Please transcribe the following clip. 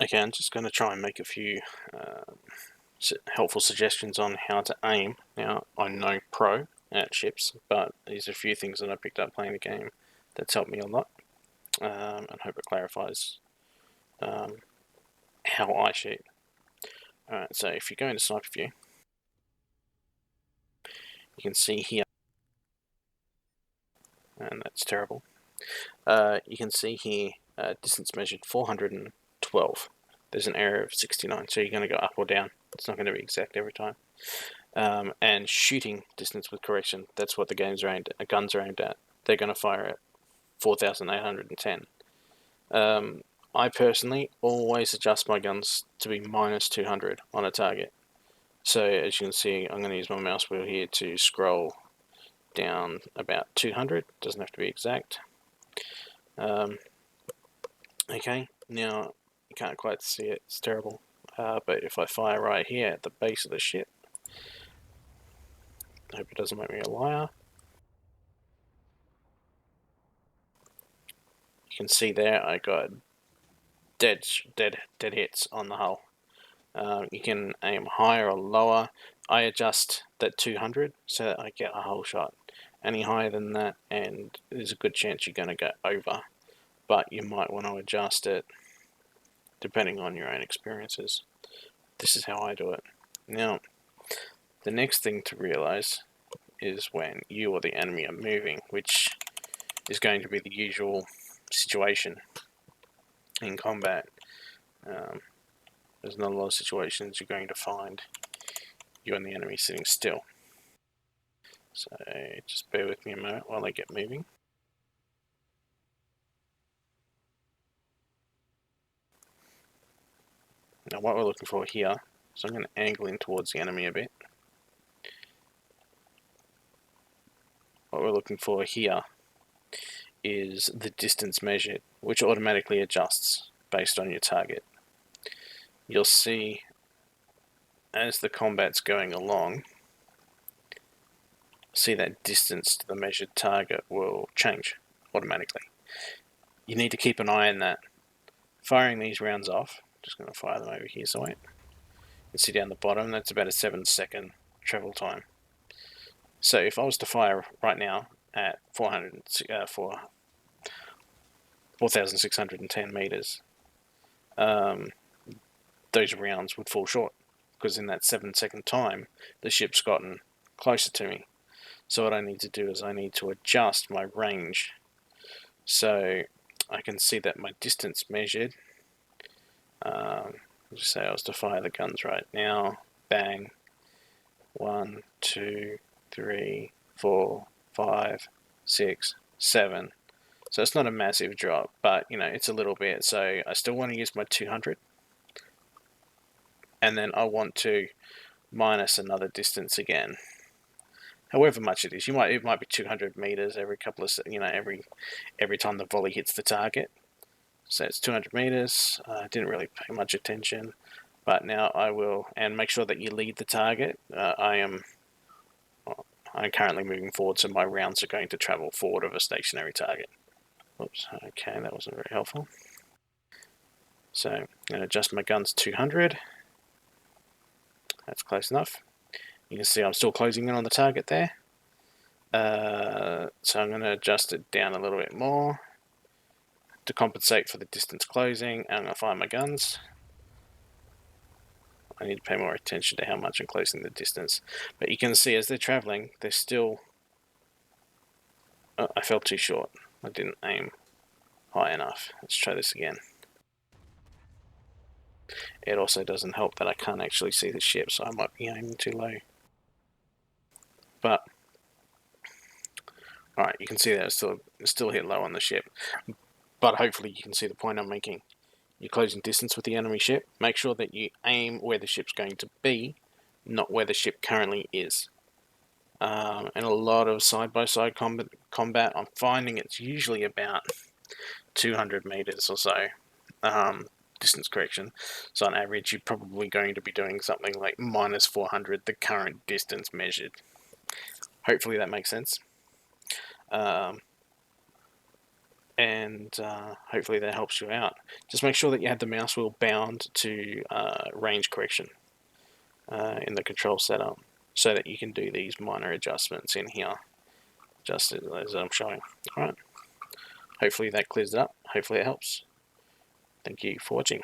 Okay, I'm just going to try and make a few helpful suggestions on how to aim. Now, I'm no pro at ships, but these are a few things that I picked up playing the game that's helped me a lot, and hope it clarifies how I shoot. Alright, so if you go into sniper view, you can see here, and that's terrible, you can see here distance measured 412. There's an error of 69, so you're going to go up or down. It's not going to be exact every time. And shooting distance with correction, that's what the guns are aimed at. They're going to fire at 4,810. I personally always adjust my guns to be minus 200 on a target. So as you can see, I'm going to use my mouse wheel here to scroll down about 200. Doesn't have to be exact. Okay, now you can't quite see it, it's terrible. But if I fire right here at the base of the ship, I hope it doesn't make me a liar. You can see there I got dead hits on the hull. You can aim higher or lower. I adjust that 200 so that I get a hull shot. Any higher than that, and there's a good chance you're going to go over. But you might want to adjust it depending on your own experiences. This is how I do it. Now, the next thing to realize is when you or the enemy are moving, which is going to be the usual situation in combat. There's not a lot of situations you're going to find you and the enemy sitting still. So just bear with me a moment while I get moving. Now what we're looking for here, so I'm going to angle in towards the enemy a bit. What we're looking for here is the distance measured, which automatically adjusts based on your target. You'll see as the combat's going along, see that distance to the measured target will change automatically. You need to keep an eye on that. Firing these rounds off, just going to fire them over here, so wait. You can see down the bottom, that's about a 7-second travel time. So if I was to fire right now at 4,610 meters, those rounds would fall short, because in that 7-second time, the ship's gotten closer to me. So what I need to do is I need to adjust my range. So I can see that my distance measured, just say I was to fire the guns right now, bang, 1, 2, 3, 4, 5, 6, 7. So it's not a massive drop, but you know, it's a little bit. So I still want to use my 200. And then I want to minus another distance again. However much it is, it might be 200 meters every couple of, every time the volley hits the target. So it's 200 meters. I didn't really pay much attention, but now I will, and make sure that you lead the target. I'm currently moving forward, so my rounds are going to travel forward of a stationary target. Oops, okay, that wasn't very helpful. So I'm going to adjust my guns 200. That's close enough. You can see I'm still closing in on the target there. So I'm going to adjust it down a little bit more to compensate for the distance closing. I'm going to fire my guns. I need to pay more attention to how much I'm closing the distance. But you can see as they're traveling, they're still... I fell too short. I didn't aim high enough. Let's try this again. It also doesn't help that I can't actually see the ship, so I might be aiming too low. But alright, you can see that it's still hit low on the ship. But hopefully you can see the point I'm making. You're closing distance with the enemy ship. Make sure that you aim where the ship's going to be, not where the ship currently is. And a lot of side-by-side combat, I'm finding it's usually about 200 meters or so distance correction. So on average, you're probably going to be doing something like minus 400, the current distance measured. Hopefully that makes sense. and hopefully that helps you out. Just make sure that you have the mouse wheel bound to range correction in the control setup, so that you can do these minor adjustments in here, just as I'm showing. Alright, hopefully that clears it up, hopefully it helps. Thank you for watching.